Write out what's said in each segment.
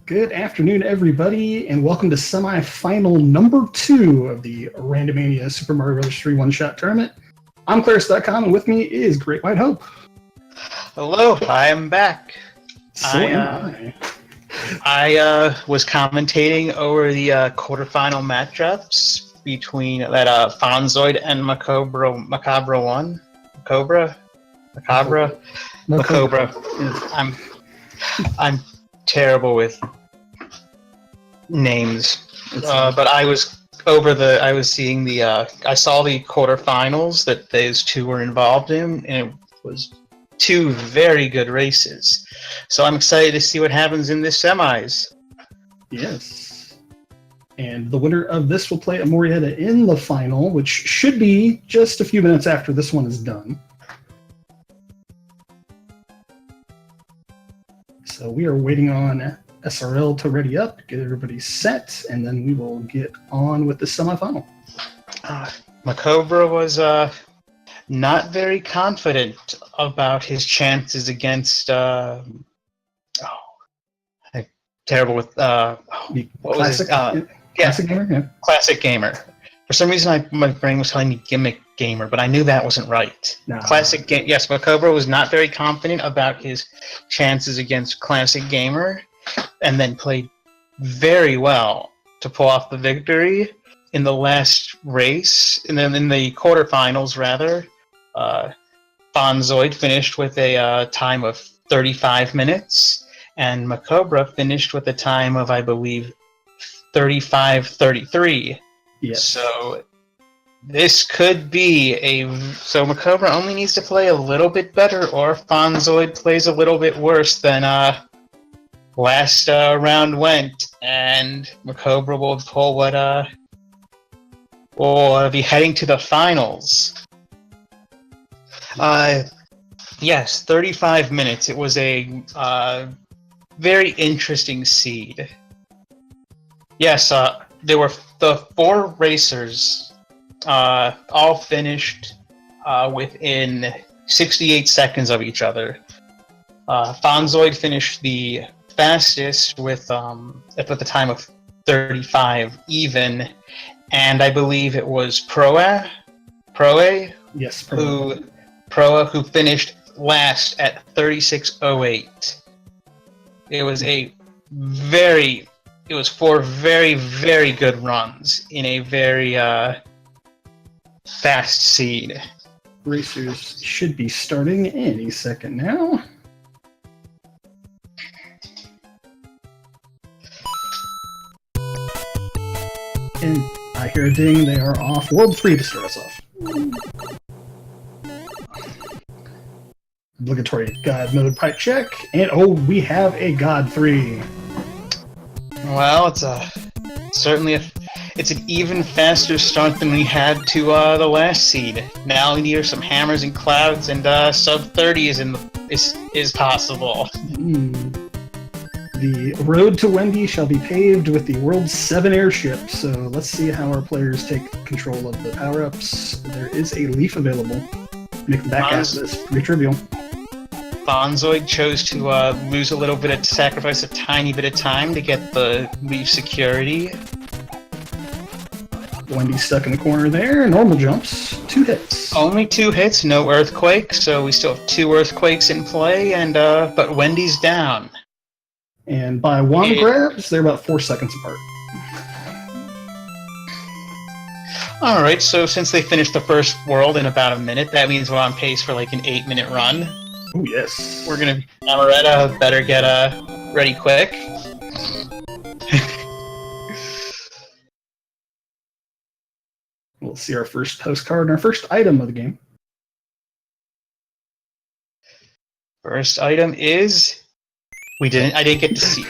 Good afternoon, everybody, and welcome to semifinal number 2 of the RandoMania Super Mario Bros. 3 One-Shot Tournament. I'm Claris.com, and with me is Great White Hope. Hello, I am back. So am I was commentating over the quarterfinal matchups between that Fonzoid and Macabre 1. Macabre. I'm terrible with names, but I was seeing the I saw the quarterfinals that those two were involved in, and it was two very good races. So I'm excited to see what happens in this semis. Yes. And the winner of this will play Amorietta in the final, which should be just a few minutes after this one is done. So we are waiting on SRL to ready up, get everybody set, and then we will get on with the semifinal. Macabre was not very confident about his chances against terrible with Classic Gamer. Yeah. Classic Gamer. For some reason, my brain was telling me Gimmick Gamer, but I knew that wasn't right. No. Classic Game. Yes, Macabre was not very confident about his chances against Classic Gamer, and then played very well to pull off the victory in the last race, and then in the quarterfinals, rather. Fonzoid finished with a time of 35 minutes, and Macabre finished with a time of, I believe, 35:33. Yes. So this could be so Macabre only needs to play a little bit better, or Fonzoid plays a little bit worse than last round went, and Macabre will pull what will be heading to the finals. Yes, 35 minutes. It was a very interesting seed. Yes, there were the 4 racers all finished within 68 seconds of each other. Fonzoid finished the fastest with the time of 35 even, and I believe it was Proa. Yes, Proa who finished last at 36:08. It was 4 very, very good runs in a very fast seed. Racers should be starting any second now. And I hear a ding, they are off. World 3 to start us off. Obligatory God mode pipe check, and we have a God 3. Well, it's an even faster start than we had to the last seed. Now we need some hammers and clouds, and sub 30 is possible. The road to Wendy shall be paved with the world's 7 airships. So let's see how our players take control of the power-ups. There is a leaf available. Make the back half of this pretty trivial. Fonzoid chose to sacrifice a tiny bit of time to get the leaf security. Wendy's stuck in the corner there. Normal jumps. 2 hits. Only 2 hits, no earthquake, so we still have 2 earthquakes in play, and but Wendy's down. And by wand grabs, they're about 4 seconds apart. Alright, so since they finished the first world in about a minute, that means we're on pace for like an 8-minute run. Oh, yes. We're gonna... Amoretta better get ready quick. We'll see our first postcard and our first item of the game. First item is... I didn't get to see.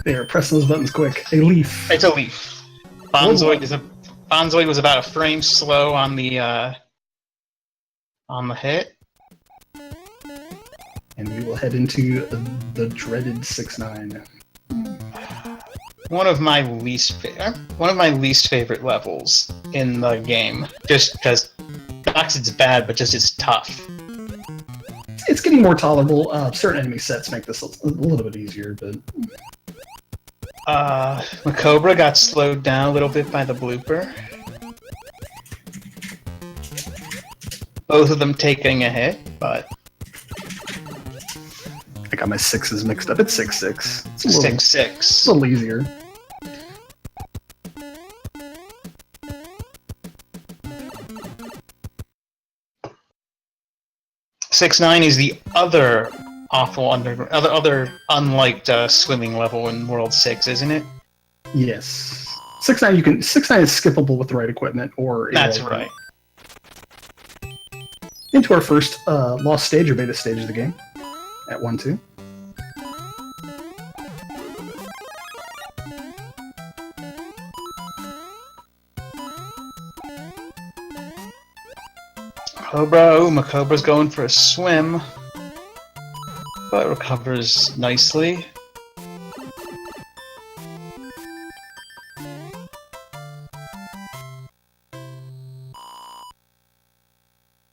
They are pressing those buttons quick. A leaf. It's a leaf. Fonzoid was about a frame slow on the hit. And we will head into the dreaded 6-9. One of my least favorite levels in the game. Just because not 'cause it's bad, but just it's tough. It's getting more tolerable. Certain enemy sets make this a little bit easier, but Macobra got slowed down a little bit by the blooper. Both of them taking a hit, but I got my sixes mixed up. It's 6-6. It's a little, 6-6. It's a little easier. Six nine is the other awful other unliked swimming level in World 6, isn't it? Yes. 6-9 6-9 is skippable with the right equipment or That's right. Into our first lost stage or beta stage of the game at 1-2. Macobra's going for a swim, but recovers nicely.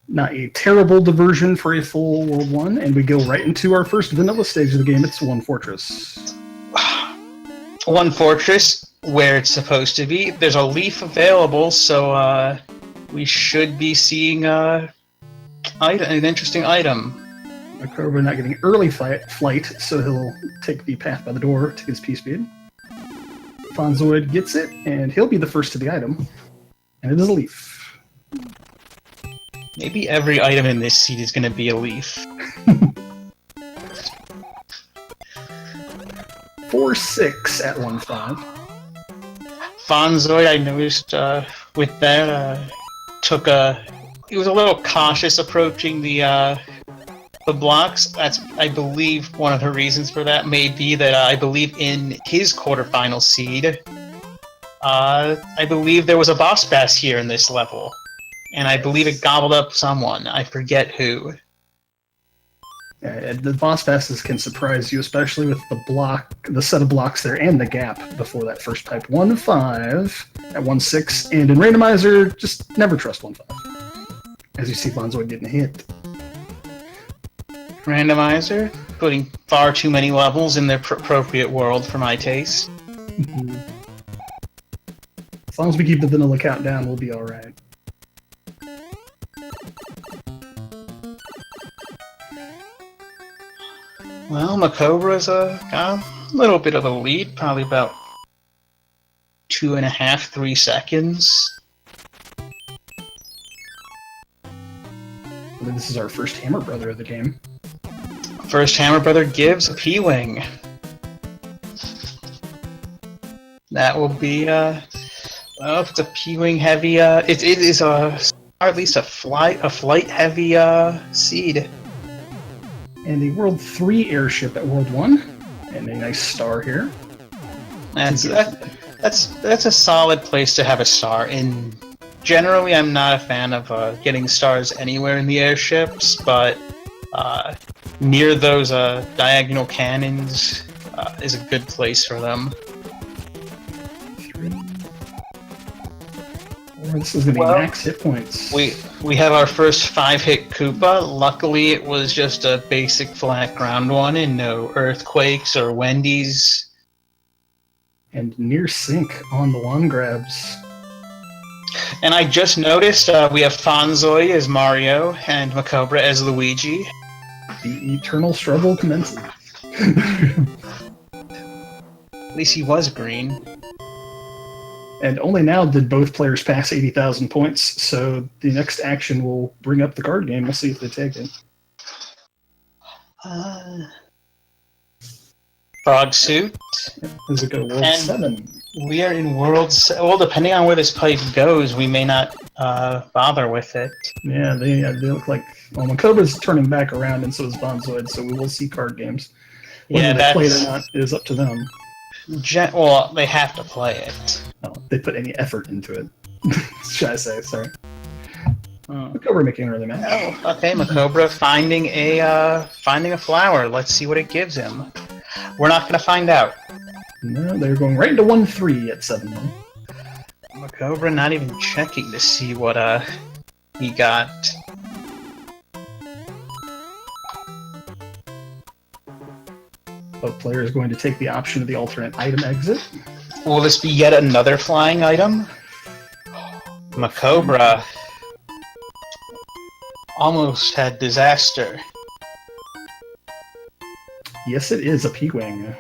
Not a terrible diversion for a full World 1, and we go right into our first vanilla stage of the game. It's One Fortress. One Fortress, where it's supposed to be. There's a leaf available, so we should be seeing an interesting item. Macobra not getting early flight, so he'll take the path by the door to his P-speed. Fonzoid gets it, and he'll be the first to the item. And it is a leaf. Maybe every item in this seed is going to be a leaf. 4-6 at 1-5. Fonzoid, I noticed with that, he was a little cautious approaching the blocks. That's, I believe, one of the reasons for that may be that I believe in his quarterfinal seed, I believe there was a boss bass here in this level. And I believe it gobbled up someone. I forget who. Yeah, the boss passes can surprise you, especially with the set of blocks there and the gap before that first pipe. 1-5 at 1-6, and in randomizer, just never trust 1-5. As you see Fonzoid getting hit. Randomizer, putting far too many levels in their appropriate world for my taste. As long as we keep the vanilla count down, we'll be alright. Well, Macobra's got a little bit of a lead, probably about 2.5, 3 seconds. This is our first Hammer Brother of the game. First Hammer Brother gives a P-Wing. That will be, well, if it's a P-Wing heavy, it is or at least a flight heavy seed. And the World 3 airship at World 1, and a nice star here. That's a solid place to have a star. And generally, I'm not a fan of getting stars anywhere in the airships, but near those diagonal cannons is a good place for them. 3. 4. This is going to be max hit points. We have our first 5-hit Koopa. Luckily, it was just a basic flat ground one and no earthquakes or Wendy's. And near sync on the one grabs. And I just noticed we have Fonzoid as Mario and Macobra as Luigi. The eternal struggle commences. At least he was green. And only now did both players pass 80,000 points, so the next action will bring up the card game. We'll see if they take it. Frog Suit. Does it go World 7? We are in World 7. Well, depending on where this pipe goes, we may not bother with it. Yeah, they look like... Well, Makoba's turning back around, and so is Bonzoid, so we will see card games. Whether they play it or not is up to them. Well, they have to play it. Oh, they put any effort into it. Should I say? Sorry. Macobra making an early match. Oh, okay, Macobra finding a flower. Let's see what it gives him. We're not gonna find out. No, they're going right into 1-3 at 7-1. Macobra not even checking to see what he got. Both players going to take the option of the alternate item exit. Will this be yet another flying item? Macobra almost had disaster. Yes, it is a P-Wing.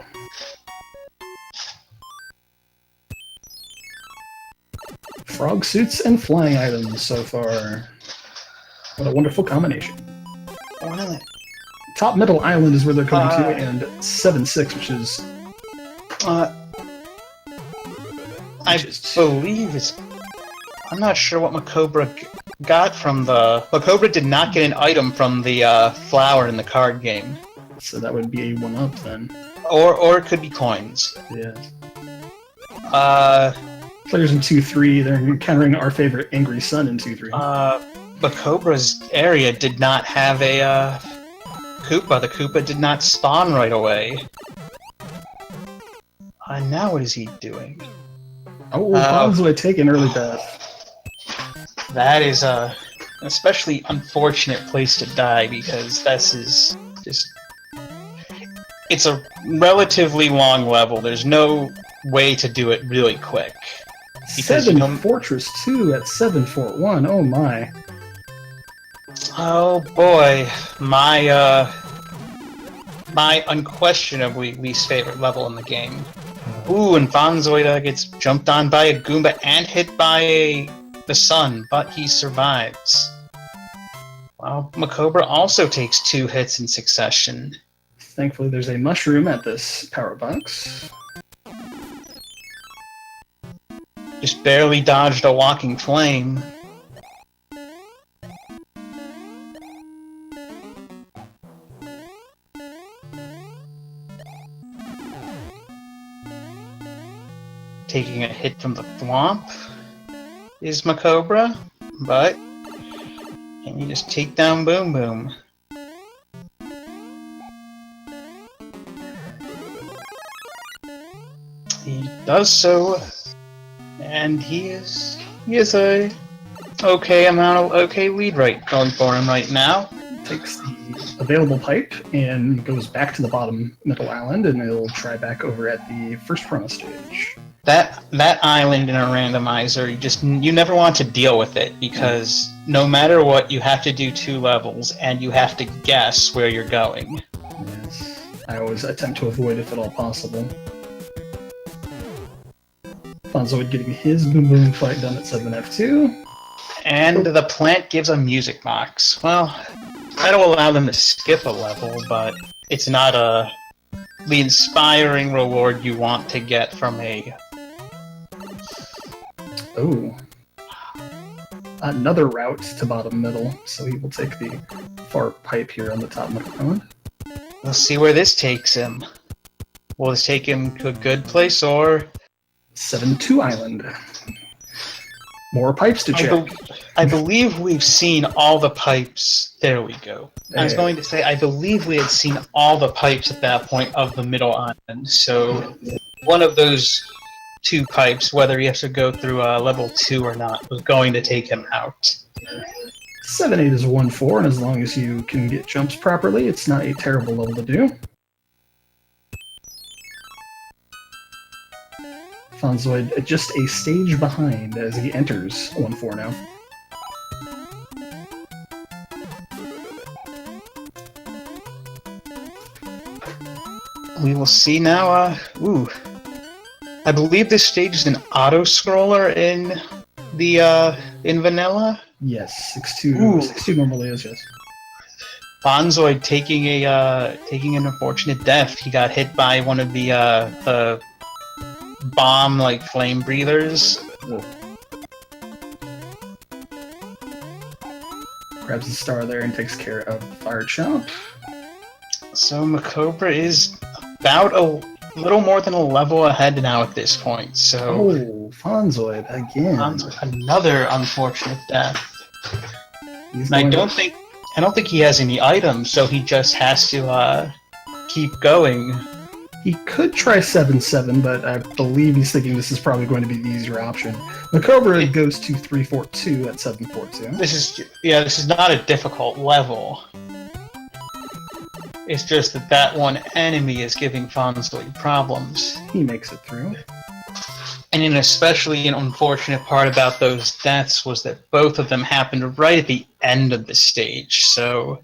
Frog suits and flying items so far. What a wonderful combination. Top Middle Island is where they're coming to, and 7-6, which is... I believe it's... I'm not sure what Macobra got from the... Macobra did not get an item from the flower in the card game. So that would be a 1-up then. Or it could be coins. Yeah. Players in 2-3, they're encountering our favorite Angry Sun in 2-3. Macobra's area did not have a Koopa. The Koopa did not spawn right away. Now what is he doing? Oh, Bonds would take an early death. That is a especially unfortunate place to die, because this is just... It's a relatively long level. There's no way to do it really quick. Because 7 Fortress 2 at 7 Fort 1. Oh my. Oh boy. My unquestionably least favorite level in the game. Ooh, and Fonzoida gets jumped on by a Goomba and hit by the sun, but he survives. Well, Macobra also takes 2 hits in succession. Thankfully there's a mushroom at this power box. Just barely dodged a walking flame. Taking a hit from the thwomp is Macobra, but can you just take down Boom Boom? He does so, and he is a okay lead going for him right now. Takes the available pipe and goes back to the bottom middle island, and it'll try back over at the first promo stage. That island in a randomizer, you never want to deal with it, because no matter what, you have to do 2 levels, and you have to guess where you're going. Yes, I always attempt to avoid if at all possible. Fonzoid getting his Boom Boom fight done at 7F2. And the plant gives a music box. Well, that'll allow them to skip a level, but it's not the inspiring reward you want to get from a... Oh. Another route to bottom middle, so he will take the far pipe here on the top middle island. We'll see where this takes him. Will this take him to a good place, or... 7-2 island. More pipes to check. I believe we've seen all the pipes. There we go. I was going to say, I believe we had seen all the pipes at that point of the middle island. So one of those 2 pipes, whether he has to go through level 2 or not, was going to take him out. 7-8 is 1-4, and as long as you can get jumps properly, it's not a terrible level to do. Fonzoid just a stage behind as he enters 1-4 now. We will see now, ooh. I believe this stage is an auto-scroller in the, in vanilla? Yes, 6-2. 6-2 normally is, yes. Fonzoid taking an unfortunate death. He got hit by one of the bomb-like flame breathers. Whoa. Grabs the star there and takes care of Fire Chomp. So Macobra is about a little more than a level ahead now at this point. So Fonzoid again. Fonzoid, another unfortunate death. And I don't think he has any items, so he just has to keep going. He could try 7-7, but I believe he's thinking this is probably going to be the easier option. Macobra goes to 3-4-2 at 7-4-2. This is not a difficult level. It's just that that one enemy is giving Fonzoid problems. He makes it through. And especially an unfortunate part about those deaths was that both of them happened right at the end of the stage. So,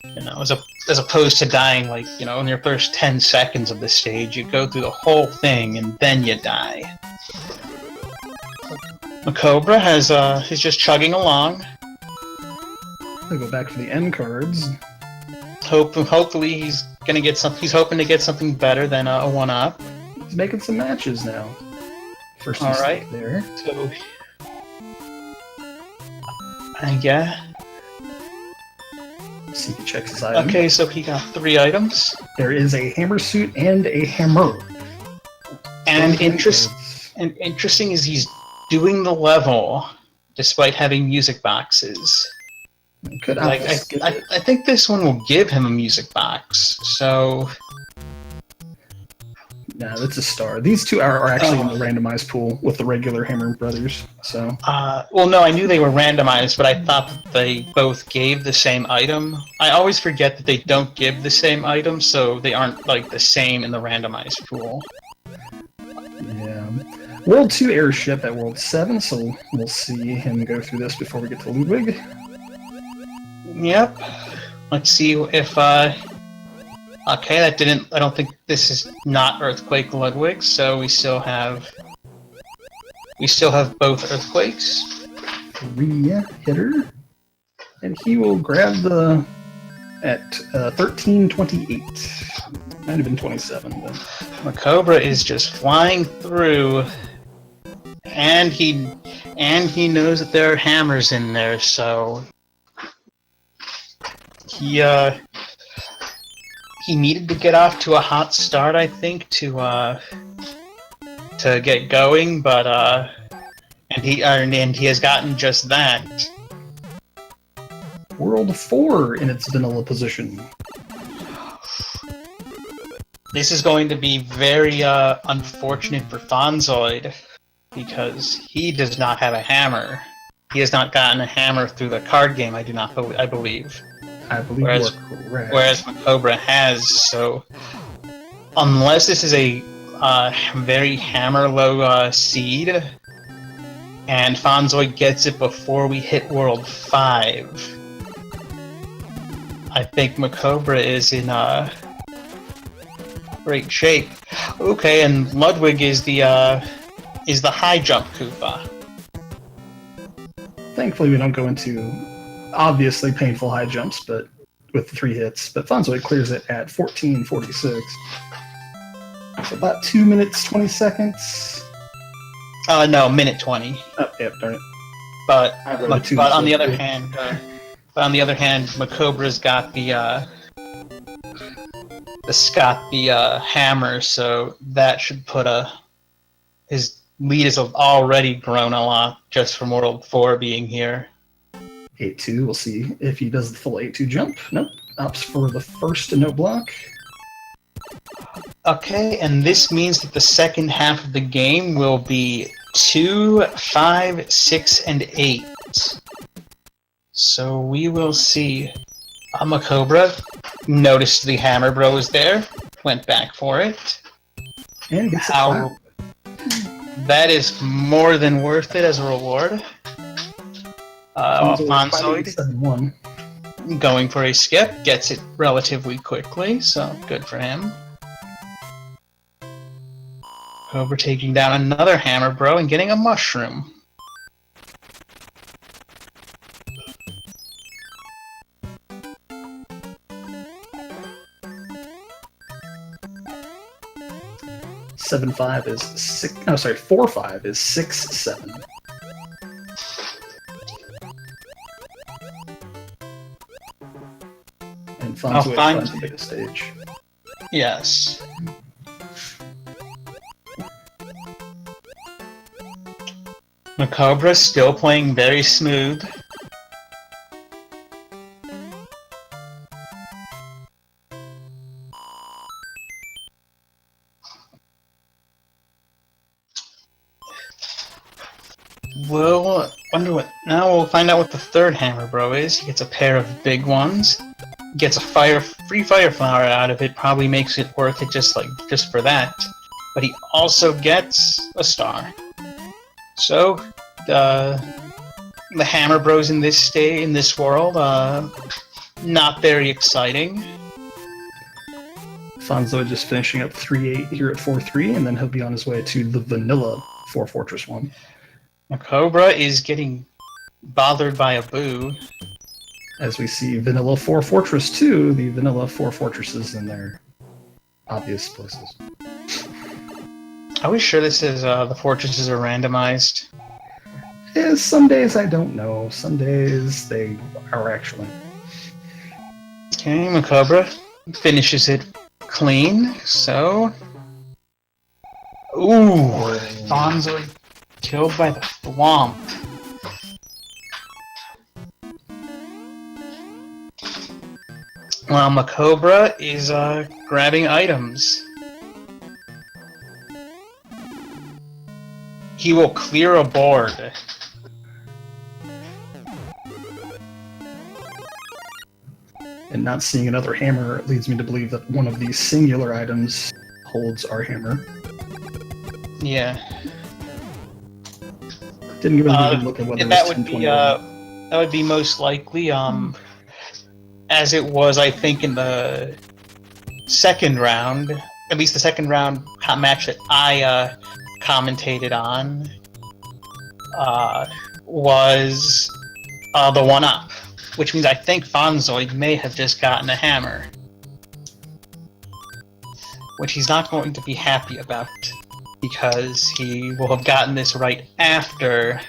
you know, as opposed to dying like, you know, in your first 10 seconds of the stage, you go through the whole thing and then you die. Macobra is just chugging along. I'll go back for the end cards. Hopefully he's gonna get some. He's hoping to get something better than a 1-up. He's making some matches now. First All right. there. So, yeah. See if he checks his item. Okay, so he got 3 items. There is a hammer suit and a hammer. And interesting is he's doing the level despite having music boxes. Could Like I think this one will give him a music box. So. No, that's a star. These two are actually in the randomized pool with the regular Hammer Brothers. So. Well, no, I knew they were randomized, but I thought that they both gave the same item. I always forget that they don't give the same item, so they aren't like the same in the randomized pool. Yeah. World 2 airship at World 7, so we'll see him go through this before we get to Ludwig. Yep. Let's see if okay, that didn't. I don't think this is not Earthquake Ludwig, so we still have both Earthquakes. 3 hitter, and he will grab the at 1328. Might have been 27, but Macobra is just flying through, and he knows that there are hammers in there, so he needed to get off to a hot start, I think, to get going, but and he has gotten just that. World 4 in its vanilla position. This is going to be very unfortunate for Fonzoid because he does not have a hammer. He has not gotten a hammer through the card game. I believe. I believe Whereas Macobra has, so unless this is a very hammer low seed, and Fonzoid gets it before we hit World 5, I think Macobra is in great shape. Okay, and Ludwig is the high jump Koopa. Thankfully, we don't go into obviously painful high jumps, but with the 3 hits. But Fonzoid clears it at 1446. So about 2 minutes 20 seconds. No, minute 20. Oh, yeah, darn it. But on the other hand, Macobra's got the hammer, so that should put his lead has already grown a lot just from World 4 being here. 8-2, we'll see if he does the full 8-2 jump. Nope, opts for the first no block. Okay, and this means that the second half of the game will be 2, 5, 6, and 8. So we will see. Macobra noticed the hammer bro was there, went back for it. And gets that is more than worth it as a reward. Fonzoid going for a skip, gets it relatively quickly, so good for him. Cobra taking down another hammer bro and getting a mushroom. (7-5) is 6. Oh, sorry, 4-5 is 6-7. And Fonzoid finds the biggest stage. Yes. Macobra still playing very smooth. We'll wonder what. Now we'll find out what the third hammer bro is. He gets a pair of big ones. gets a free fire flower out of it, probably makes it worth it just for that. But he also gets a star. So the Hammer Bros in this world, not very exciting. Fonzo just finishing up 3-8 here at 4-3, and then he'll be on his way to the vanilla 4 Fortress 1. Cobra is getting bothered by a boo. As we see Vanilla 4 Fortress 2, the Vanilla 4 Fortresses in their obvious places. Are we sure this is the fortresses are randomized? Yeah, some days I don't know. Some days they are actually. Okay, Macobra finishes it clean, so... Ooh! Fonzo killed by the Thwomp. Well, Macobra is grabbing items. He will clear a board. And not seeing another hammer leads me to believe that one of these singular items holds our hammer. Yeah. Didn't give a good look at whether it was 10-21. That would be most likely, as it was, I think, in the second round, at least the second round match that I commentated on, was the 1-up, which means I think Fonzoid may have just gotten a hammer, which he's not going to be happy about, because he will have gotten this right after.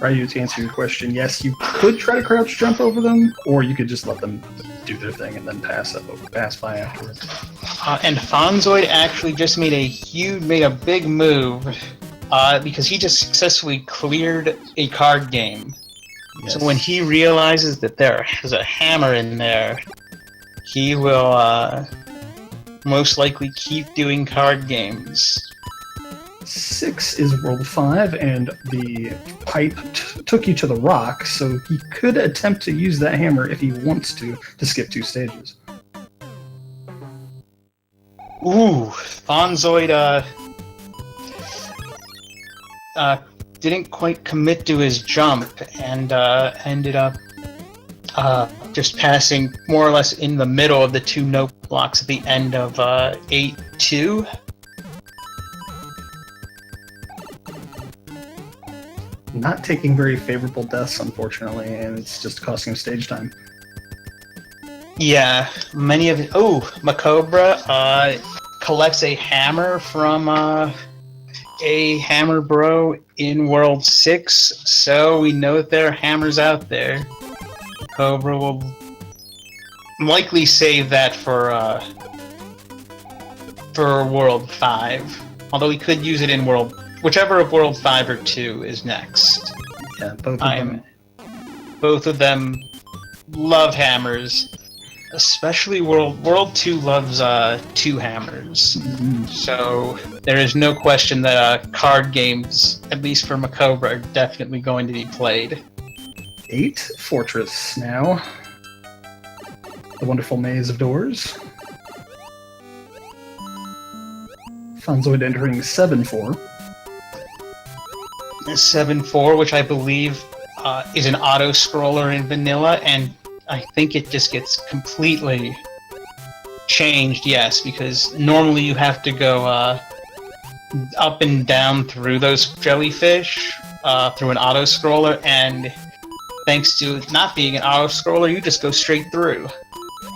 Ryu, to answer your question, yes, you could try to crouch jump over them, or you could just let them do their thing and then pass by afterwards. And Fonzoid actually just made a big move, because he just successfully cleared a card game. Yes. So when he realizes that there is a hammer in there, he will most likely keep doing card games. 6 is World 5, and the pipe took you to the rock, so he could attempt to use that hammer if he wants to skip 2 stages. Ooh, Fonzoid didn't quite commit to his jump and ended up just passing more or less in the middle of the 2 note blocks at the end of 8-2. Not taking very favorable deaths, unfortunately, and it's just costing him stage time. Yeah, many of it. Oh, Macobra collects a hammer from a hammer bro in World 6, so we know that there are hammers out there. Macobra will likely save that for World 5, although he could use it in whichever of World 5 or 2 is next. Yeah, both of them. Both of them love hammers. Especially World 2 loves 2 hammers. Mm-hmm. So there is no question that card games, at least for Macobra, are definitely going to be played. 8 Fortress now. The wonderful maze of doors. Fonzoid entering 7-4. 7-4, which I believe is an auto-scroller in vanilla, and I think it just gets completely changed, yes, because normally you have to go up and down through those jellyfish through an auto-scroller, and thanks to it not being an auto-scroller, you just go straight through.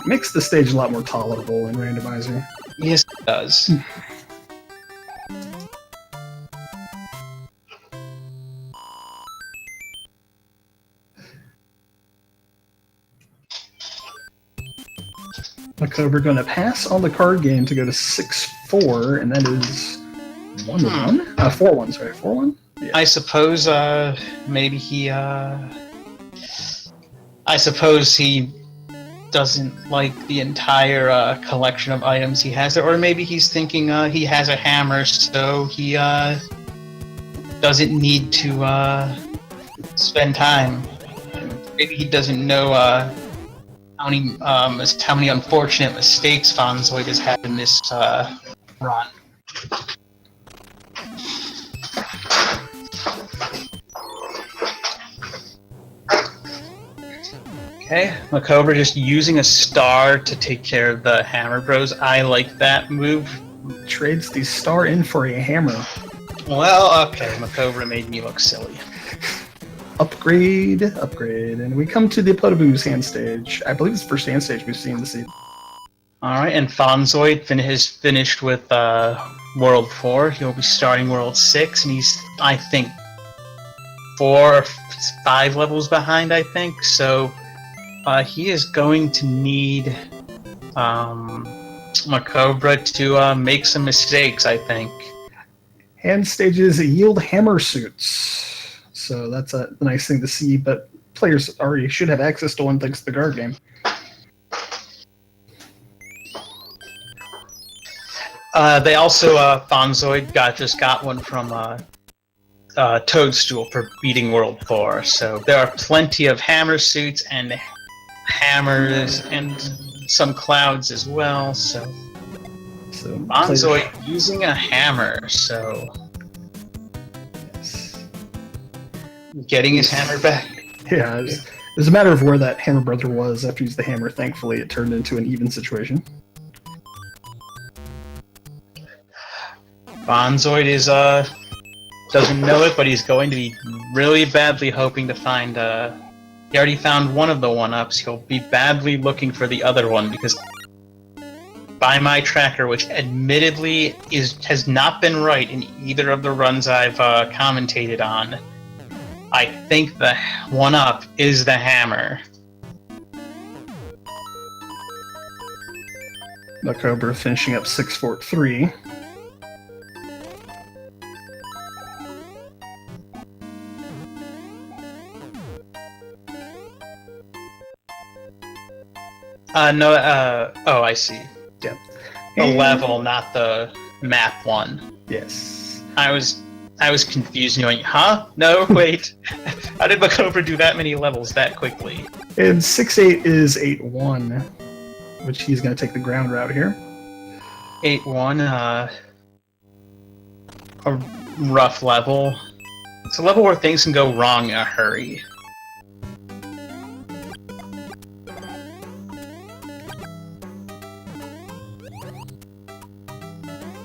Makes the stage a lot more tolerable in Randomizer. Yes, it does. Macobra going to pass on the card game to go to 6-4, and that is 1-1? 4-1, sorry. 4-1? Yeah. I suppose maybe he I suppose he doesn't like the entire collection of items he has, or maybe he's thinking he has a hammer, so he doesn't need to spend time Maybe he doesn't know how many unfortunate mistakes Fonzoid has had in this run. Okay, Macobra just using a star to take care of the Hammer Bros. I like that move. Trades the star in for a hammer. Well, okay, Macobra made me look silly. Upgrade, and we come to the Potaboo's hand stage. I believe it's the first hand stage we've seen this season. Alright, and Fonzoid has finished with World 4. He'll be starting World 6, and he's, I think, 4 or 5 levels behind, I think. So he is going to need Macobra to make some mistakes, I think. Hand stages yield hammer suits. So that's a nice thing to see, but players already should have access to one thanks to the guard game. They also, Fonzoid just got one from Toadstool for beating World 4, so there are plenty of hammer suits and hammers and some clouds as well, so Fonzoid using a hammer, so yes. Getting his hammer back. Yeah, it was a matter of where that hammer brother was after he used the hammer. Thankfully, it turned into an even situation. Fonzoid is doesn't know it, but he's going to be really badly hoping to find he already found one of the 1-ups. He'll be badly looking for the other one, because by my tracker, which admittedly has not been right in either of the runs I've commentated on, I think the 1-up is the hammer. Macobra finishing up 6-4-3. Oh, I see. Yeah. The level, not the map one. Yes. I was confused, going, huh? No, wait. How did Macobra do that many levels that quickly? And 6-8 is 8-1, which he's going to take the ground route here. 8-1, a rough level. It's a level where things can go wrong in a hurry.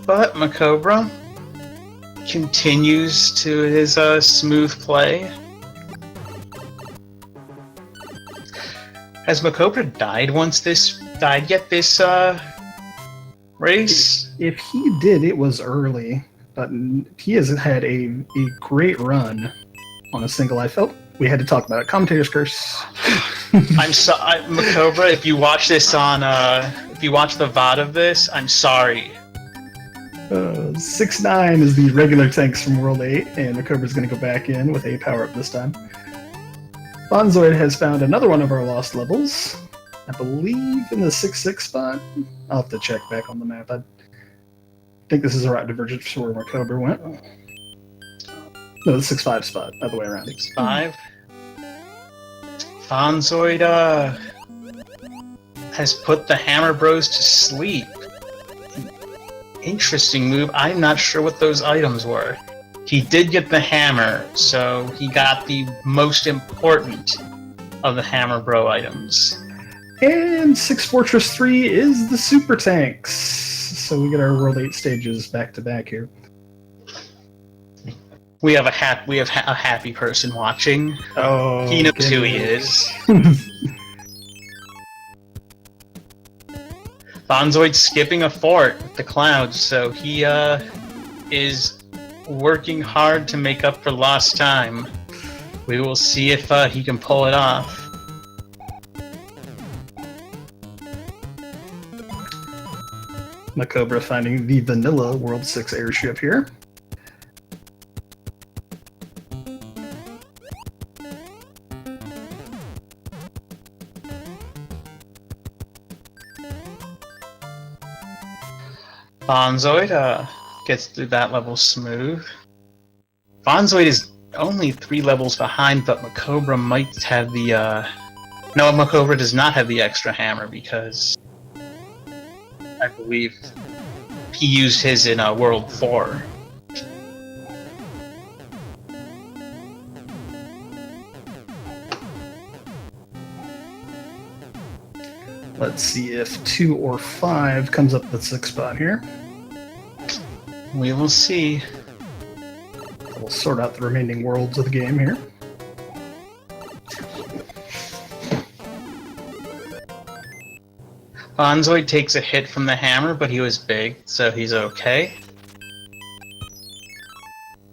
But Macobra continues to his smooth play. Has Macobra died yet this race? If he did, it was early, but he has had a great run on a single. I felt we had to talk about it. Commentator's curse. Macobra, if you watch this on, if you watch the VOD of this, I'm sorry. 6-9 is the regular tanks from World 8, and Macobra's going to go back in with a power-up this time. Fonzoid has found another one of our lost levels. I believe in the 6-6 spot. I'll have to check back on the map. I think this is a route divergence for where Macobra went. No, the 6-5 spot, other way around. 6-5. Fonzoid has put the Hammer Bros to sleep. Interesting move. I'm not sure what those items were. He did get the hammer, so he got the most important of the Hammer Bro items. And 6 Fortress 3 is the Super Tanks. So we get our World 8 stages back to back here. We have a happy person watching. Oh, he knows who he is. Fonzoid skipping a fort with the clouds, so he is working hard to make up for lost time. We will see if he can pull it off. Macobra finding the vanilla World 6 airship here. Fonzoid gets through that level smooth. Fonzoid is only 3 levels behind, but Macobra might have the, No, Macobra does not have the extra hammer because I believe he used his in World 4. Let's see if 2 or 5 comes up the 6th spot here. We will see. We'll sort out the remaining worlds of the game here. Bonzoid takes a hit from the hammer, but he was big, so he's okay.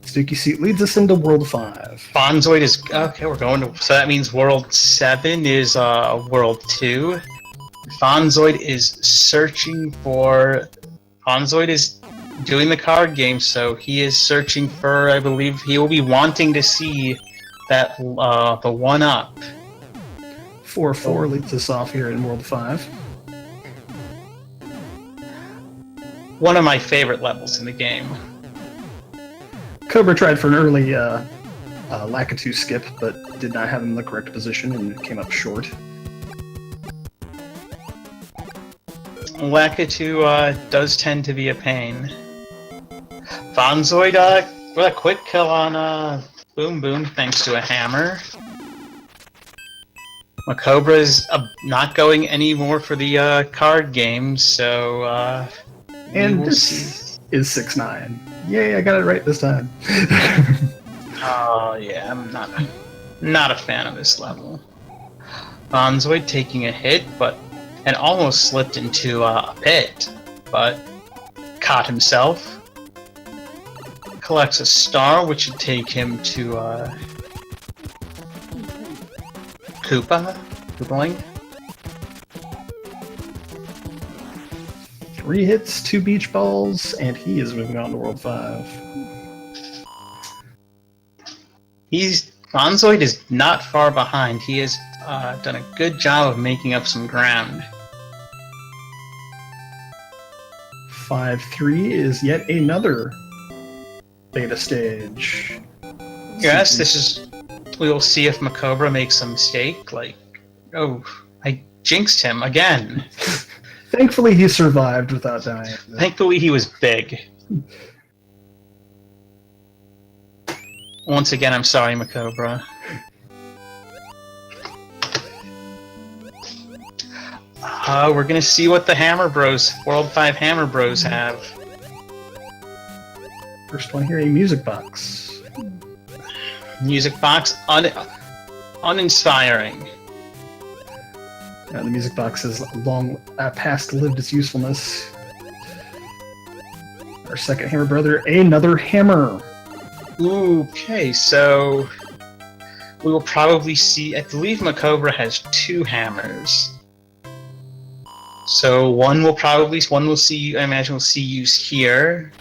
Sticky Seat leads us into World 5. Bonzoid is... Okay, we're going to... So that means World 7 is World 2. Bonzoid is searching for... Bonzoid is doing the card game, so he is searching for... I believe he will be wanting to see that the 1-up. 4-4 leads us off here in World 5. One of my favorite levels in the game. Cobra tried for an early Lakitu skip, but did not have him in the correct position and came up short. Lakitu does tend to be a pain. Bonzoid with a quick kill on Boom Boom thanks to a hammer. Macobra's not going anymore for the card game, so and this is 6-9. Yay, I got it right this time. Oh yeah, I'm not a fan of this level. Bonzoid taking a hit, and almost slipped into a pit, but caught himself. Collects a star, which would take him to Koopaling. 3 hits, 2 beach balls, and he is moving on to World 5. Bonzoid is not far behind. He has done a good job of making up some ground. 5-3 is yet another beta stage. Yes, this is... We will see if Macobra makes a mistake. Like, oh, I jinxed him again. Thankfully, he survived without dying. Thankfully, he was big. Once again, I'm sorry, Macobra. We're gonna see what the Hammer Bros, World 5 Hammer Bros have. First one here, a music box. Music box, uninspiring. The music box has long past lived its usefulness. Our second hammer brother, another hammer. Okay, so we will probably see. I believe Macobra has 2 hammers. So one will see. I imagine we'll see use here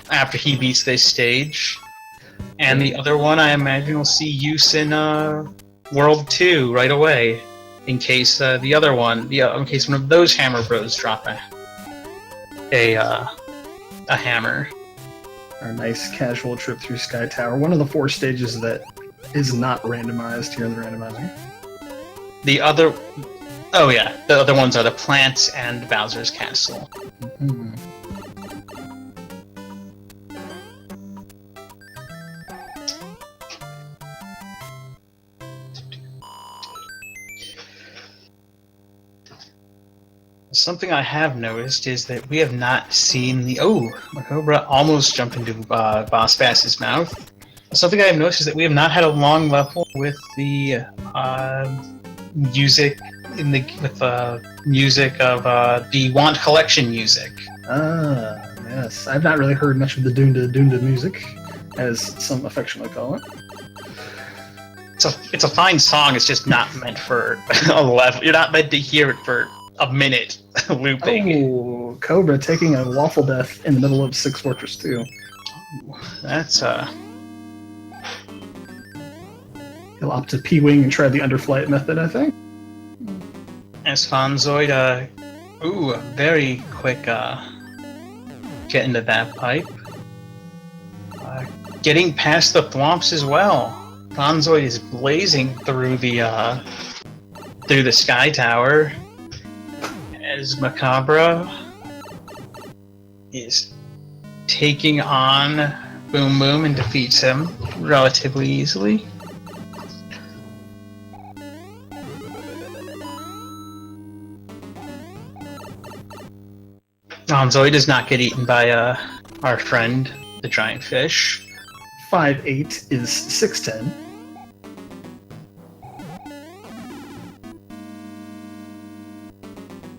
after he beats this stage, and the other one I imagine we'll see use in World 2 right away. In case the other one, in case one of those Hammer Bros drop a hammer. Our nice casual trip through Sky Tower. One of the 4 stages that is not randomized here in the randomizer. The other ones are the plants and Bowser's Castle. Mm-hmm. Something I have noticed is that we have not seen the... Oh! Macobra almost jumped into Boss Bass's mouth. Something I have noticed is that we have not had a long level with the music music of the Want Collection music. Ah, yes. I've not really heard much of the Doonda music, as some affectionately call it. It's a fine song, it's just not meant for a level. You're not meant to hear it for a minute looping. Oh, Cobra taking a waffle death in the middle of 6 Fortress 2. That's He'll opt to P-Wing and try the underflight method, I think. as Fonzoid, very quick get into that pipe. getting past the thwomps as well. Fonzoid is blazing through the Sky Tower as Macabra is taking on Boom Boom and defeats him relatively easily. Fonzoid does not get eaten by our friend, the giant fish. 5-8 is 6-10.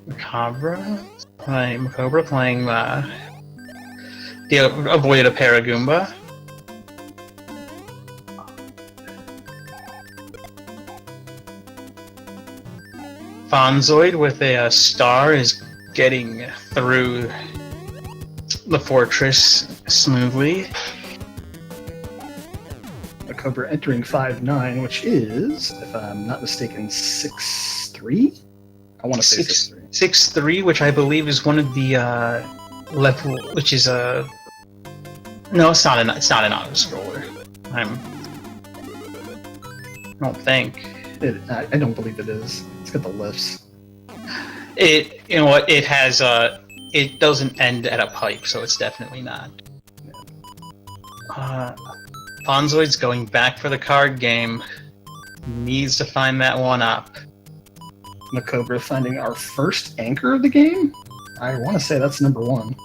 Macabra playing avoided a Paragoomba. Fonzoid with a star is getting through the fortress smoothly. Macabra entering 5-9, which is, if I'm not mistaken, 6-3? I want to say 6-3. 6-3, which I believe is one of the level, which is a... No, it's not an auto-scroller. I don't think. I don't believe it is. It's got the lifts. You know what? It has it doesn't end at a pipe, so it's definitely not. Fonzoid's going back for the card game. Needs to find that one up. Macabra finding our first anchor of the game? I want to say that's number 1.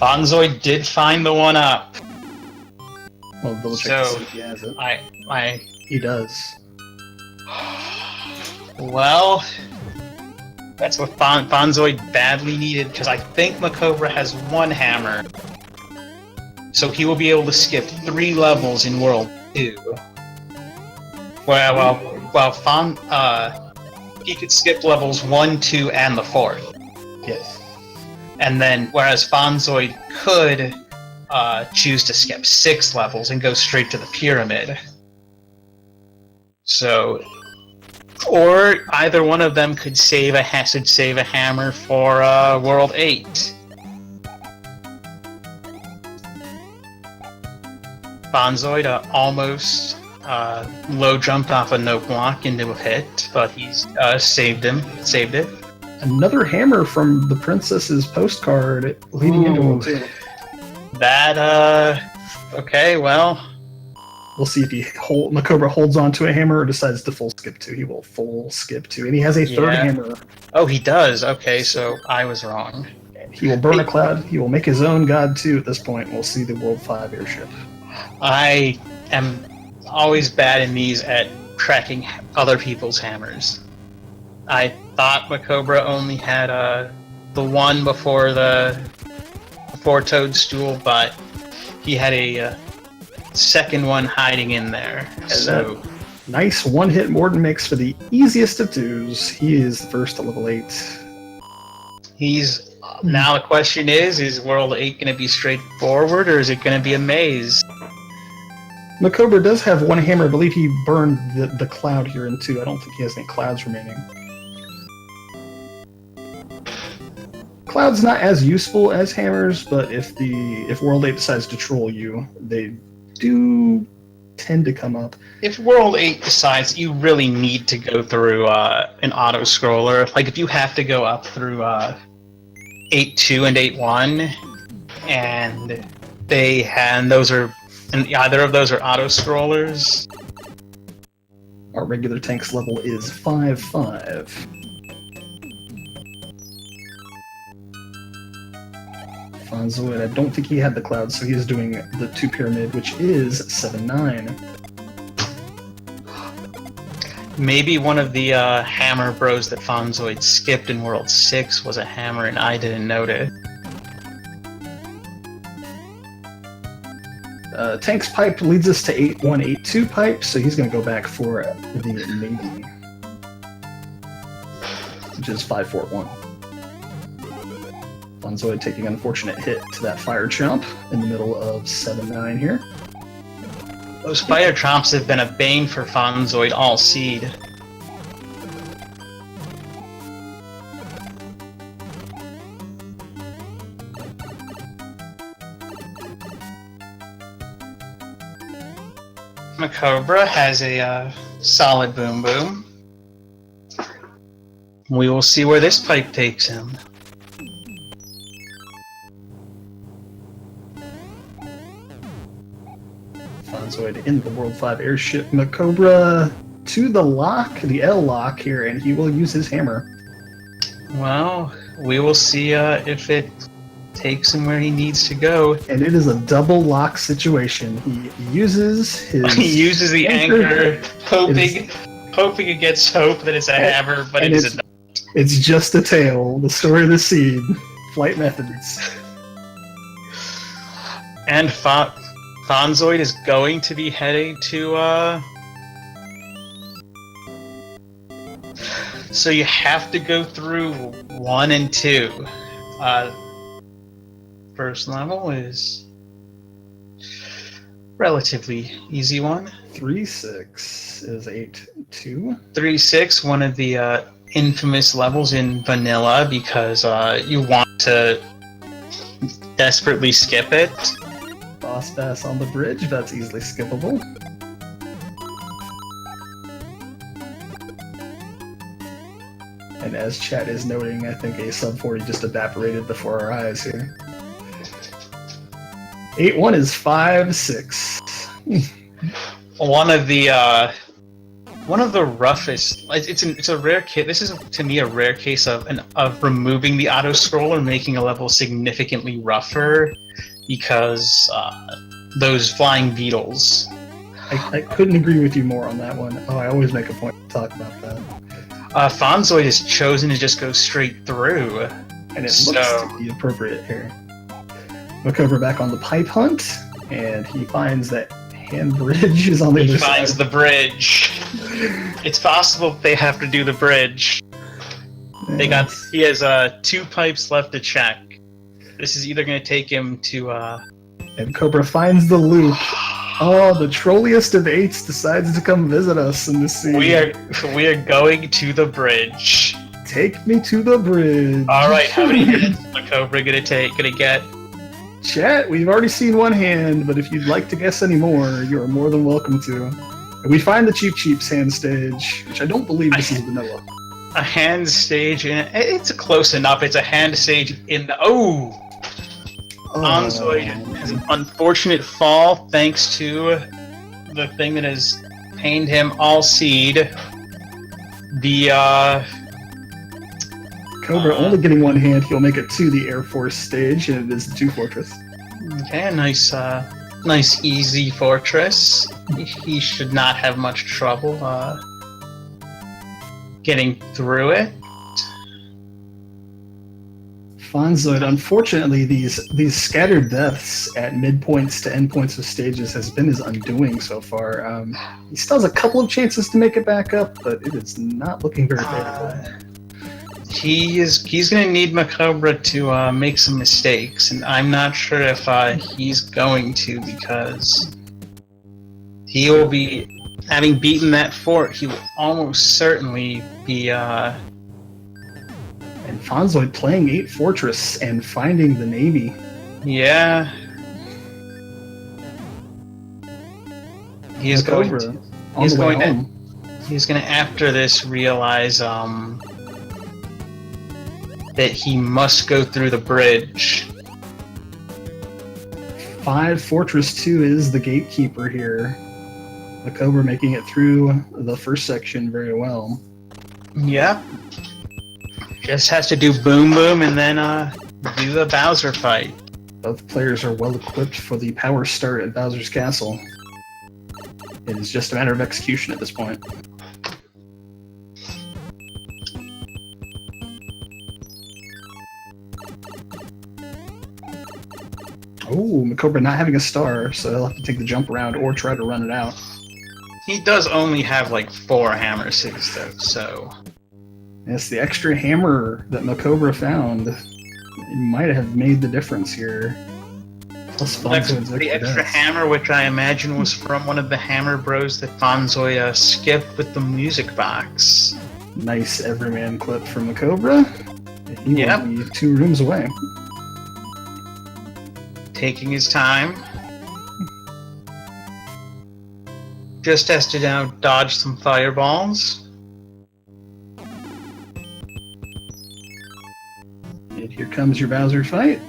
Fonzoid did find the one up. Well, double check to see if he has it. He does. Well, that's what Fonzoid badly needed, because I think Macabra has 1 hammer. So he will be able to skip 3 levels in World 2. Well, he could skip levels 1, 2, and the 4th. Yes. And then, whereas Fonzoid could choose to skip 6 levels and go straight to the pyramid. So, or either one of them could save a hammer for World 8. Fonzoid almost low jumped off a no block into a hit, but he's saved it. Another hammer from the princess's postcard leading into World 2. That okay, well. We'll see if Macabra holds on to a hammer or decides to full skip 2. He will full skip 2, and he has a 3rd hammer. Oh, he does. Okay, so I was wrong. He will burn a cloud. He will make his own God 2 at this point, and we'll see the World 5 airship. I am always bad in these at tracking other people's hammers. I thought Macabra only had the one before Toadstool, but he had a second one hiding in there. So nice one-hit Morden mix for the easiest of 2s. He is the first to level 8. He's now the question is World 8 going to be straightforward, or is it going to be a maze? Macabra does have 1 hammer. I believe he burned the cloud here in 2. I don't think he has any clouds remaining. Cloud's not as useful as hammers, but if World 8 decides to troll you, they do tend to come up. If World 8 decides you really need to go through an auto-scroller, like if you have to go up through 8-2 and 8-1, and either of those are auto-scrollers. Our regular tank's level is 5-5. Fonzoid, I don't think he had the cloud, so he's doing the 2 pyramid, which is 7-9. Maybe one of the hammer bros that Fonzoid skipped in World 6 was a hammer and I didn't notice. Tank's pipe leads us to 8-1-8-2 pipe, so he's going to go back for the maybe, which is 5-4-1. Fonzoid taking an unfortunate hit to that fire chomp in the middle of 7-9 here. Those fire chomps have been a bane for Fonzoid all seed. Macobra has a solid boom boom. We will see where this pipe takes him. Fonzoid in the World 5 airship. Macobra to the lock, the L lock here, and he will use his hammer. Well, we will see if it takes him where he needs to go. And it is a double lock situation. He uses his... He uses the anchor, hoping against hope that it's a hammer, but it is not. It's just a tale. The story of the seed. Flight methods. And Fonzoid is going to be heading to, So you have to go through 1 and 2. First level is relatively easy one. 3-6 is 8-2. 3-6, one of the infamous levels in vanilla because you want to desperately skip it. Boss pass on the bridge, that's easily skippable. And as chat is noting, I think a sub 40 just evaporated before our eyes here. 8-1 is 5-6. One of the roughest. It's a rare case. This is to me a rare case of removing the auto scroller, making a level significantly rougher, because those flying beetles. I couldn't agree with you more on that one. Oh, I always make a point to talk about that. Fonzoid has chosen to just go straight through, and it looks to be appropriate here. Macobra back on the pipe hunt, and he finds that hand bridge is on the other side. He finds the bridge. It's possible they have to do the bridge. He has 2 pipes left to check. This is either going to take him to And Cobra finds the loop. Oh, the trolliest of 8s decides to come visit us in this scene. We are going to the bridge. Take me to the bridge. Alright, how many hits is Macobra gonna get? Chat, we've already seen one hand, but if you'd like to guess any more, you are more than welcome to. We find the Cheap Cheap's hand stage, which I don't believe this is vanilla. A hand stage, it's close enough. It's a hand stage in the... Oh! Fonzoid has an unfortunate fall thanks to the thing that has pained him all seed. The, Cobra only getting one hand, he'll make it to the Air Force stage, and it is the 2 fortress. Okay, a nice easy fortress. He should not have much trouble getting through it. Fonzoid, unfortunately, these scattered deaths at midpoints to endpoints of stages has been his undoing so far. He still has a couple of chances to make it back up, but it is not looking very favorable. He's going to need Macobra to make some mistakes, and I'm not sure if he's going to, because he will be, having beaten that fort, he will almost certainly be... And Fonzoid playing 8 fortress and finding the Navy. Yeah. He's going to after this realize that he must go through the bridge. 5 fortress 2 is the gatekeeper here. The Cobra making it through the first section very well. Yeah. Just has to do boom boom and then do the Bowser fight. Both players are well equipped for the power start at Bowser's Castle. It is just a matter of execution at this point. Oh, Macobra not having a star, so he'll have to take the jump around or try to run it out. He does only have like 4 hammer cities though, so... Yes, the extra hammer that Macobra found might have made the difference here. Plus the extra hammer, which I imagine was from one of the Hammer Bros that Fonzoid skipped with the music box. Nice everyman clip from Macobra. He will be 2 rooms away. Taking his time. just has to now dodge some fireballs. And here comes your Bowser fight.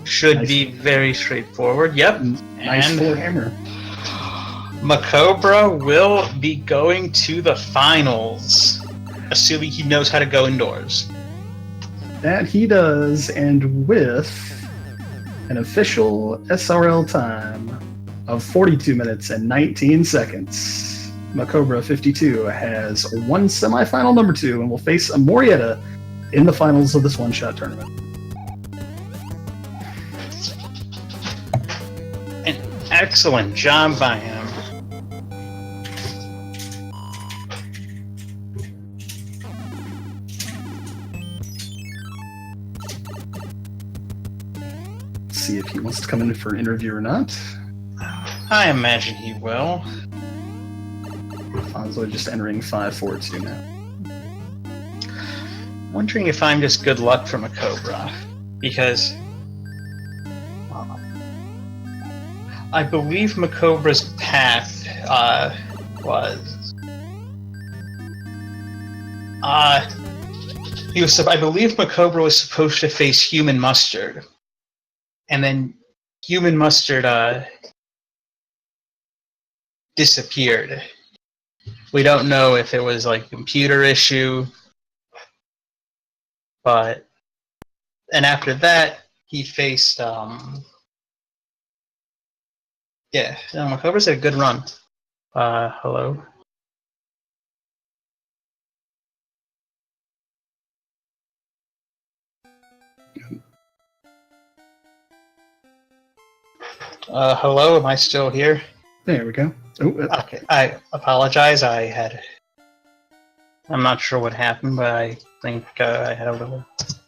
Should Nice. be very straightforward. Yep. Nice And full hammer. Macobra will be going to the finals, assuming he knows how to go indoors. That he does, and with an official SRL time of 42 minutes and 19 seconds, Macobra 52 has won semifinal number 2 and will face a Morietta in the finals of this one-shot tournament. An excellent job by him. See if he wants to come in for an interview or not. I imagine he will. Fonzo just entering 5-4-2 now. Wondering if I'm just good luck for Macobra, because I believe Macobra's path was I believe Macobra was supposed to face Human Mustard, and then Human Mustard disappeared. We don't know if it was like a computer issue, and after that he faced Macobra's had a good run. Hello. Hello, am I still here? There we go. Oh, Okay, I apologize. I'm not sure what happened, but I think I had a little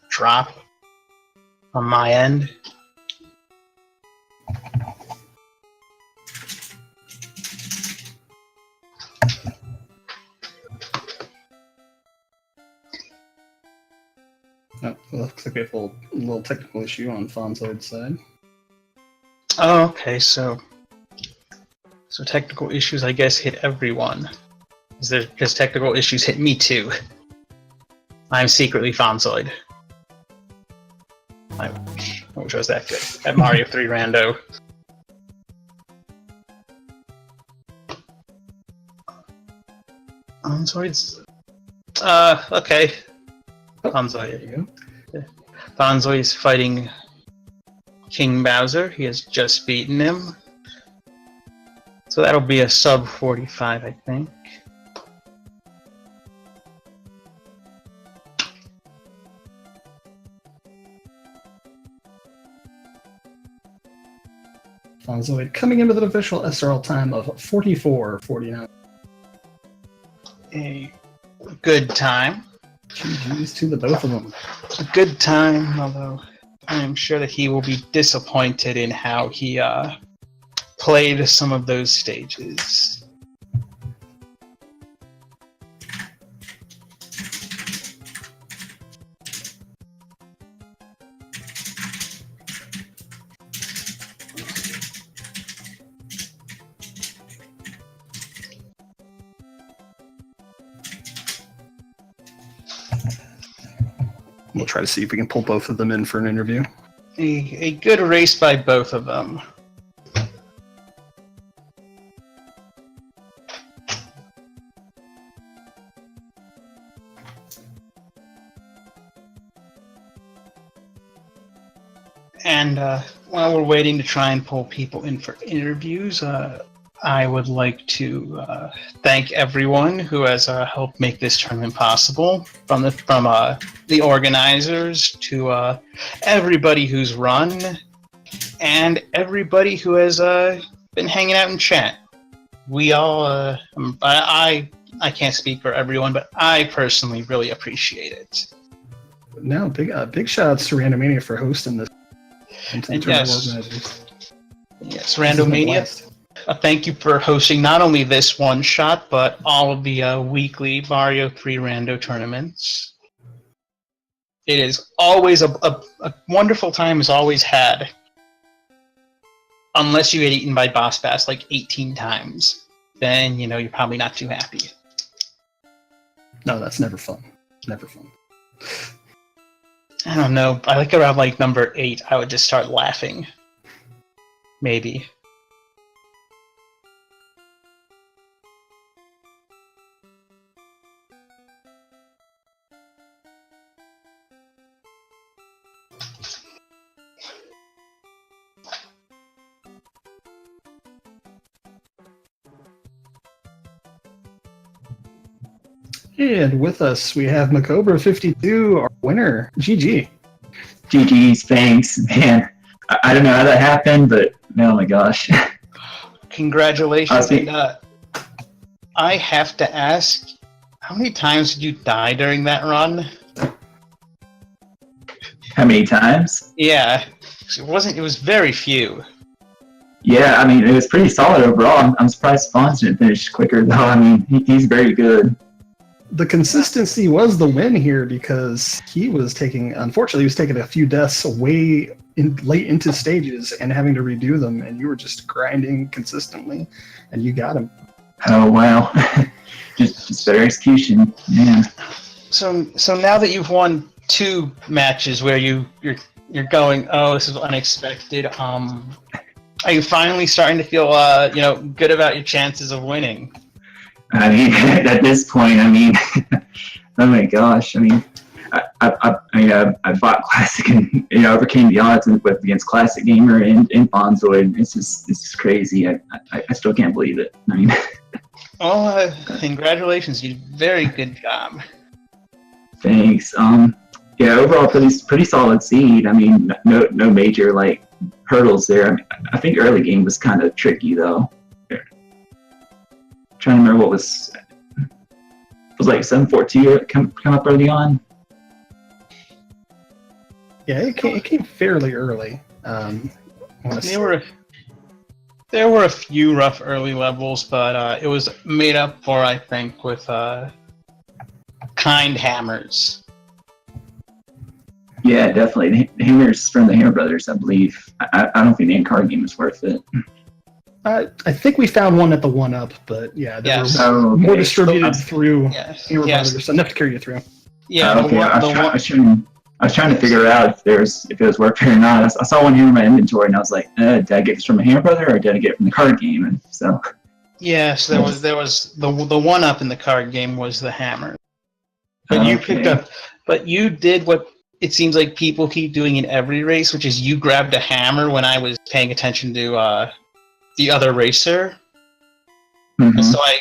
drop on my end. oh, looks like we have a little technical issue on Fonzoid's side. Oh, okay, so technical issues, I guess, hit everyone. Because technical issues hit me too. I'm secretly Fonzoid. I wish I was that good at Mario 3 Rando. Fonzoid's... okay. Fonzoid. There you go. Fonzoid's fighting King Bowser. He has just beaten him. So that'll be a sub 45, I think. Fonzoid coming in with an official SRL time of 44:49. A good time. GG's to the both of them. A good time, although I am sure that he will be disappointed in how he played some of those stages. We'll try to see if we can pull both of them in for an interview. A good race by both of them. And while we're waiting to try and pull people in for interviews, I would like to thank everyone who has helped make this tournament possible, from the organizers to everybody who's run, and everybody who has been hanging out in chat. We all, I can't speak for everyone, but I personally really appreciate it. Now, big shout outs to RandoMania for hosting this. And to the tournament organizers. Yes, RandoMania. Thank you for hosting not only this one shot, but all of the weekly Mario 3 Rando tournaments. It is always a wonderful time is always had. Unless you get eaten by Boss Bass like 18 times. then you're probably not too happy. No, that's never fun. Never fun. I don't know. I think around like number 8, I would just start laughing. Maybe. And with us, we have Macobra52, our winner. GG. GG's, thanks, man. I don't know how that happened, but oh my gosh. Congratulations. I have to ask, how many times did you die during that run? How many times? Yeah, it was very few. Yeah, I mean, it was pretty solid overall. I'm surprised Fonz didn't finish quicker, though. I mean, he's very good. The consistency was the win here because unfortunately, he was taking a few deaths late into stages and having to redo them, and you were just grinding consistently, and you got him. Oh, wow. just better execution, yeah. So now that you've won 2 matches where you're going, oh, this is unexpected, are you finally starting to feel good about your chances of winning? I mean, at this point, I mean, oh my gosh, I mean, I fought Classic and overcame the odds against Classic Gamer and Bonzoid. This is crazy. I still can't believe it. I mean, oh, congratulations! You did a very good job. Thanks. Yeah, overall pretty solid seed. I mean, no major like hurdles there. I mean, I think early game was kind of tricky though. Trying to remember what was like 742 come up early on. Yeah, it came fairly early. There were a few rough early levels, but it was made up for, I think, with kind hammers. Yeah, definitely. The hammers from the Hammer Brothers, I believe. I don't think the in-card game was worth it. I think we found one at the 1-up, but yeah, they Yes. were more distributed through Hammer Yes. Brothers, enough to carry you through. Yeah, okay. I was trying to figure out if it was worth it or not. I saw one here in my inventory, and I was like, did I get this from a Hammer Brother or did I get it from the card game? And so. Yes, there was the 1-up in the card game was the hammer. But you picked up, but you did what it seems like people keep doing in every race, which is you grabbed a hammer when I was paying attention to the other racer. Mm-hmm. So I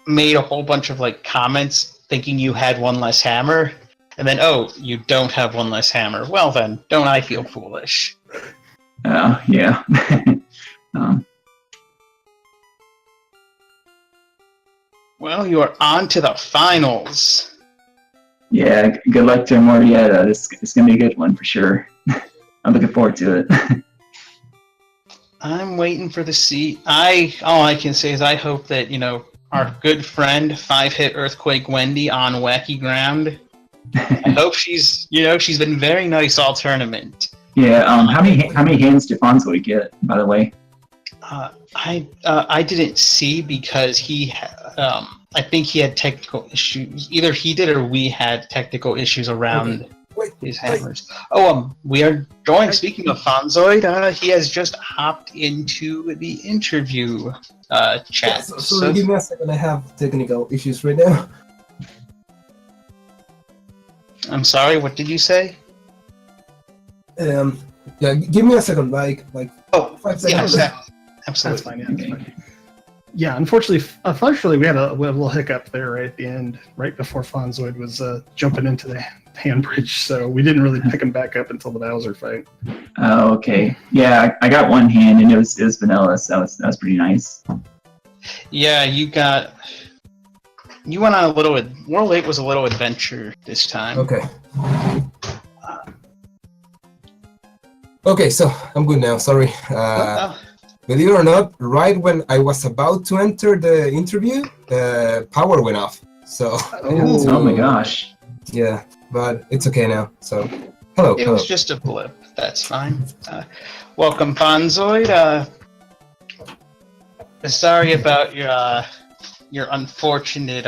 made a whole bunch of like comments thinking you had one less hammer, and then you don't have one less hammer. Well then, don't I feel foolish? Yeah. Well, you are on to the finals. Yeah, good luck to Morietta. It's gonna be a good one for sure. I'm looking forward to it. I'm waiting for the seat. All I can say is I hope that, our good friend 5-hit Earthquake Wendy on Wacky Ground. I hope she's been very nice all tournament. Yeah. How many hands did Fonzoid get, by the way? I didn't see because I think he had technical issues. Either he did or we had technical issues around his hammers. We are joined. Speaking of Fonzoid, he has just hopped into the interview chat. Yeah, so give me a second. I have technical issues right now. I'm sorry. What did you say? Yeah, give me a second. Like 5 seconds. Yeah, absolutely. That's fine. Yeah, that's fine. Yeah, unfortunately, we had a little hiccup there right at the end, right before Fonzoid was jumping into the hand bridge, so we didn't really pick him back up until the Bowser fight. Oh, okay. Yeah, I got one hand, and it was vanilla, so that was pretty nice. Yeah, you went on a little. World 8 was a little adventure this time. Okay. Okay, so I'm good now. Sorry. Believe it or not, right when I was about to enter the interview, power went off. So. Oh my gosh. Yeah, but it's okay now. So, hello. It was just a blip. That's fine. Welcome, Fonzoid. Sorry about your unfortunate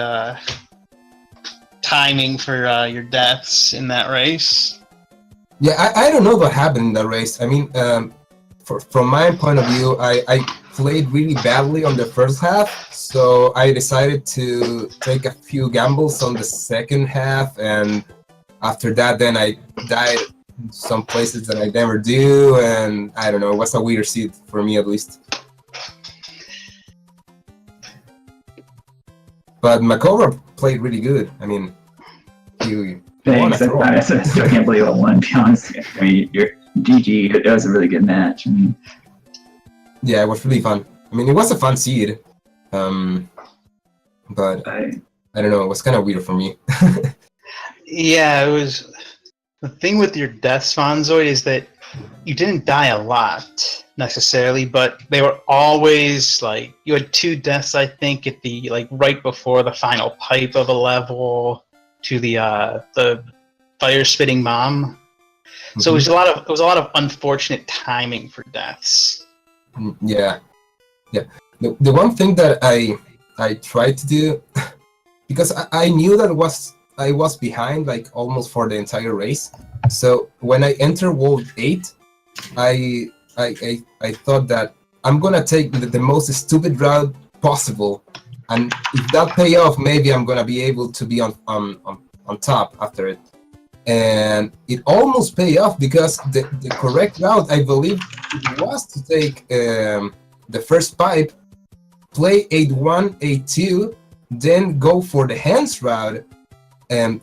timing for your deaths in that race. Yeah, I don't know what happened in that race. I mean, from my point of view, I played really badly on the first half, so I decided to take a few gambles on the second half, and after that, then I died in some places that I never do, and I don't know, it was a weird seed for me at least. But Macobra played really good. I mean, he won a Thanks. throw. I still can't believe I won, to be honest. I mean, you're GG. It was a really good match. I mean, Yeah, it was really fun. I mean, it was a fun seed, but I don't know, it was kind of weird for me. Yeah, it was. The thing with your deaths, Fonzoid, is that you didn't die a lot necessarily, but they were always like you had 2 deaths, I think, at the right before the final pipe of a level to the fire spitting bomb. So it was a lot of unfortunate timing for deaths. Yeah. The one thing that I tried to do, because I knew that I was behind like almost for the entire race. So when I enter World 8, I thought that I'm gonna take the most stupid route possible, and if that pay off, maybe I'm gonna be able to be on top after it. And it almost paid off because the correct route, I believe, it was to take the first pipe, play 8-1, 8-2, then go for the hands route, and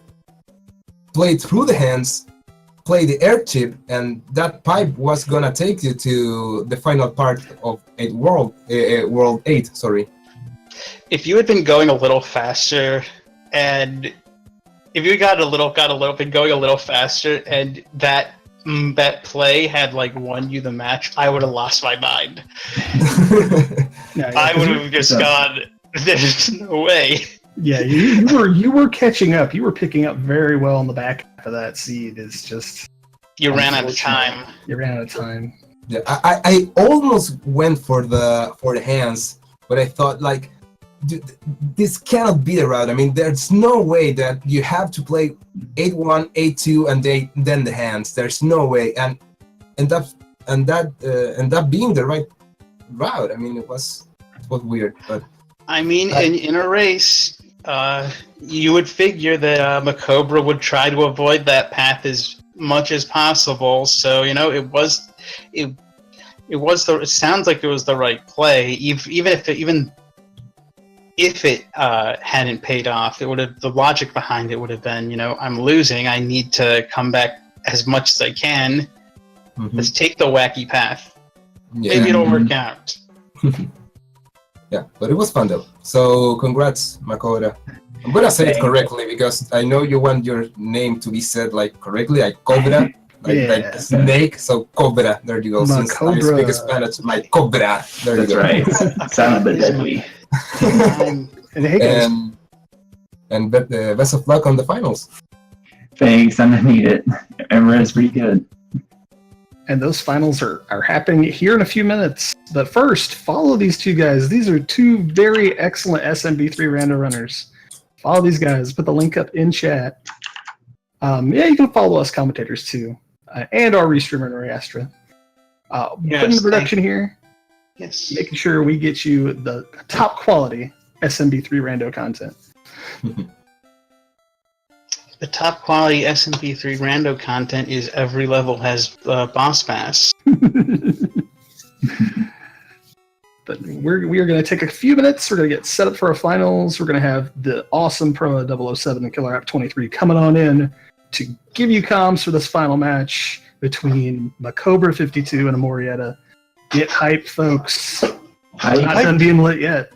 play through the hands, play the air chip, and that pipe was gonna take you to the final part of World 8. Sorry. If you had been going a little faster, and if you got been going a little faster, and that play had won you the match, I would have lost my mind. I would have just gone. There's no way. Yeah, you were catching up. You were picking up very well on the back half of that seed. It's just you ran out of time. You ran out of time. Yeah, I almost went for the hands, but I thought dude, this cannot be the route. I mean, there's no way that you have to play 8-1, 8-2, and then the hands. There's no way, and that being the right route. I mean, it was weird, but I mean, in a race, you would figure that Macobra would try to avoid that path as much as possible. So it sounds like it was the right play, even if it hadn't paid off. It would have, the logic behind it would have been, I'm losing, I need to come back as much as I can. Let's take the wacky path. Yeah. Maybe it'll work out. Yeah, but it was fun though. So congrats, Makoda. I'm gonna say it correctly because I know you want your name to be said correctly, like Cobra, like snake. So Cobra, there you go. Since I speak Spanish, my Cobra. There you go. That's right. Sound but deadly. And best of luck on the finals. Thanks, I'm gonna need it. Everyone's pretty good. And those finals are happening here in a few minutes. But first, follow these 2 guys. These are 2 very excellent SMB3 rando runners. Follow these guys. Put the link up in chat. You can follow us commentators too, and our restreamer Noriastra. Putting the production here. Yes. Making sure we get you the top quality SMB3 rando content. The top quality SMB3 rando content is every level has boss pass. But we are going to take a few minutes. We're going to get set up for our finals. We're going to have the awesome Promo 007 and Killer App 23 coming on in to give you comms for this final match between Macobra 52 and Amorietta. Get hype, folks. We're not done being lit yet.